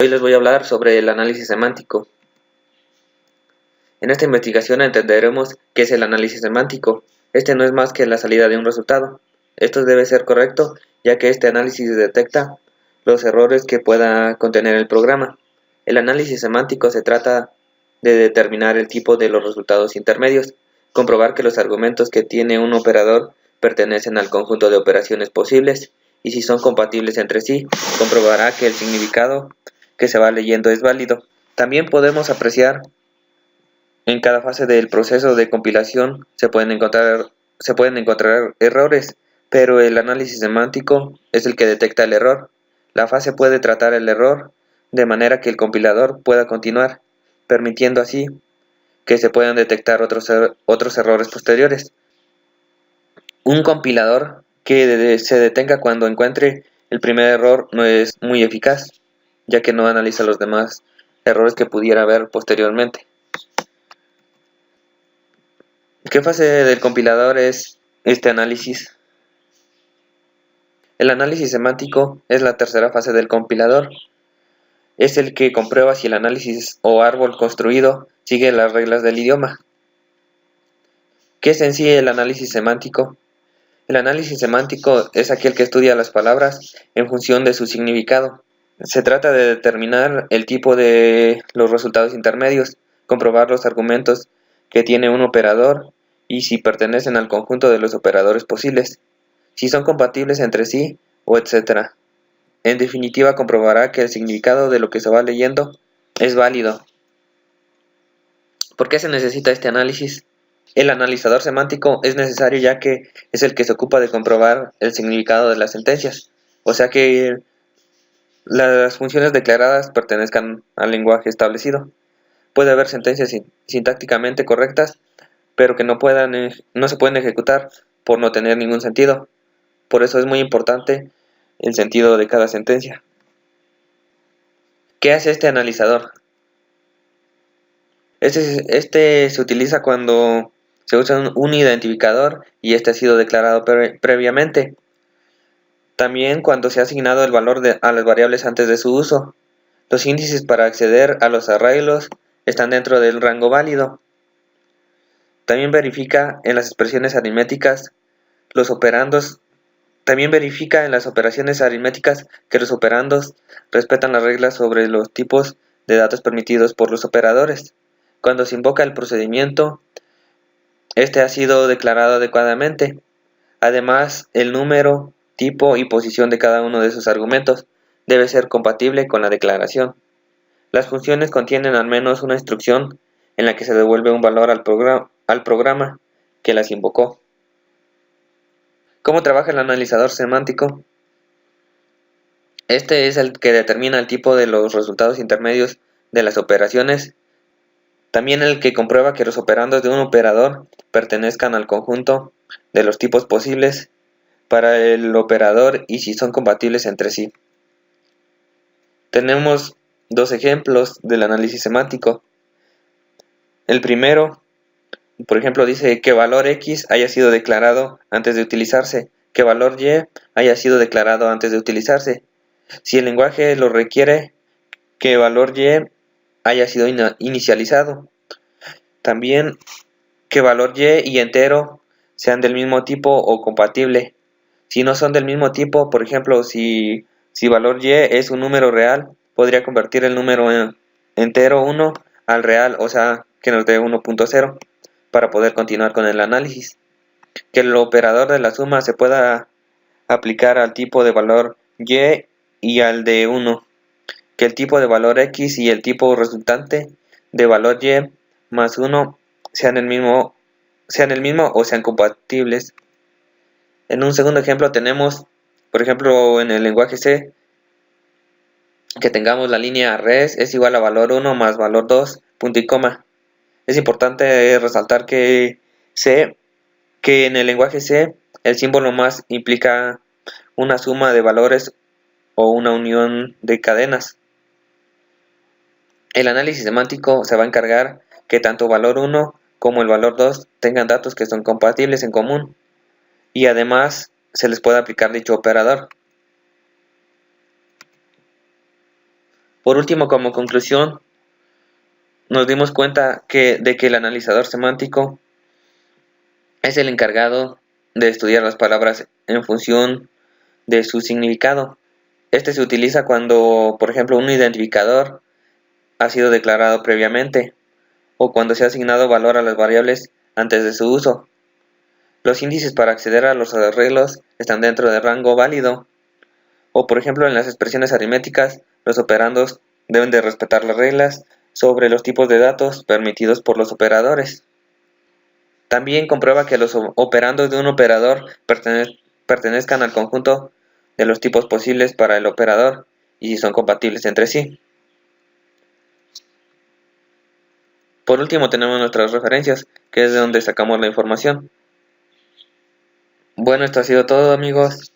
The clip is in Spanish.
Hoy les voy a hablar sobre el análisis semántico. En esta investigación entenderemos qué es el análisis semántico. Este no es más que la salida de un resultado. Esto debe ser correcto, ya que este análisis detecta los errores que pueda contener el programa. El análisis semántico se trata de determinar el tipo de los resultados intermedios, comprobar que los argumentos que tiene un operador pertenecen al conjunto de operaciones posibles, y si son compatibles entre sí, comprobará que el significado que se va leyendo es válido. También podemos apreciar en cada fase del proceso de compilación se pueden encontrar errores, pero el análisis semántico es el que detecta el error. La fase puede tratar el error de manera que el compilador pueda continuar, permitiendo así que se puedan detectar otros errores posteriores. Un compilador que se detenga cuando encuentre el primer error no es muy eficaz, ya que no analiza los demás errores que pudiera haber posteriormente. ¿Qué fase del compilador es este análisis? El análisis semántico es la tercera fase del compilador. Es el que comprueba si el análisis o árbol construido sigue las reglas del idioma. ¿Qué es en sí el análisis semántico? El análisis semántico es aquel que estudia las palabras en función de su significado. Se trata de determinar el tipo de los resultados intermedios, comprobar los argumentos que tiene un operador y si pertenecen al conjunto de los operadores posibles, si son compatibles entre sí o etc. En definitiva, comprobará que el significado de lo que se va leyendo es válido. ¿Por qué se necesita este análisis? El analizador semántico es necesario ya que es el que se ocupa de comprobar el significado de las sentencias, o sea que las funciones declaradas pertenezcan al lenguaje establecido. Puede haber sentencias sintácticamente correctas, pero que no se pueden ejecutar por no tener ningún sentido. Por eso es muy importante el sentido de cada sentencia. ¿Qué hace este analizador? Este se utiliza cuando se usa un identificador y este ha sido declarado previamente. También cuando se ha asignado el valor a las variables antes de su uso. Los índices para acceder a los arreglos están dentro del rango válido. También verifica en las expresiones aritméticas los operandos. También verifica en las operaciones aritméticas que los operandos respetan las reglas sobre los tipos de datos permitidos por los operadores. Cuando se invoca el procedimiento, este ha sido declarado adecuadamente. Además, el número, tipo y posición de cada uno de sus argumentos debe ser compatible con la declaración. Las funciones contienen al menos una instrucción en la que se devuelve un valor al programa que las invocó. ¿Cómo trabaja el analizador semántico? Este es el que determina el tipo de los resultados intermedios de las operaciones. También el que comprueba que los operandos de un operador pertenezcan al conjunto de los tipos posibles para el operador y si son compatibles entre sí. Tenemos dos ejemplos del análisis semántico. El primero, por ejemplo, dice que valor X haya sido declarado antes de utilizarse, que valor Y haya sido declarado antes de utilizarse. Si el lenguaje lo requiere, que valor Y haya sido inicializado. También que valor Y entero sean del mismo tipo o compatible. Si no son del mismo tipo, por ejemplo, si valor Y es un número real, podría convertir el número entero 1 al real, o sea, que nos dé 1.0, para poder continuar con el análisis. Que el operador de la suma se pueda aplicar al tipo de valor Y y al de 1. Que el tipo de valor X y el tipo resultante de valor Y más 1 sean el mismo o sean compatibles. En un segundo ejemplo tenemos, por ejemplo, en el lenguaje C, que tengamos la línea res es igual a valor 1 más valor 2, punto y coma. Es importante resaltar que en el lenguaje C el símbolo más implica una suma de valores o una unión de cadenas. El análisis semántico se va a encargar que tanto valor 1 como el valor 2 tengan datos que son compatibles en común y además se les puede aplicar dicho operador. Por último, como conclusión, nos dimos cuenta de que el analizador semántico es el encargado de estudiar las palabras en función de su significado. Este se utiliza cuando, por ejemplo, un identificador ha sido declarado previamente o cuando se ha asignado valor a las variables antes de su uso. Los índices para acceder a los arreglos están dentro del rango válido, o por ejemplo en las expresiones aritméticas, los operandos deben de respetar las reglas sobre los tipos de datos permitidos por los operadores. También comprueba que los operandos de un operador pertenezcan al conjunto de los tipos posibles para el operador y si son compatibles entre sí. Por último tenemos nuestras referencias, que es de donde sacamos la información. Bueno, esto ha sido todo, amigos.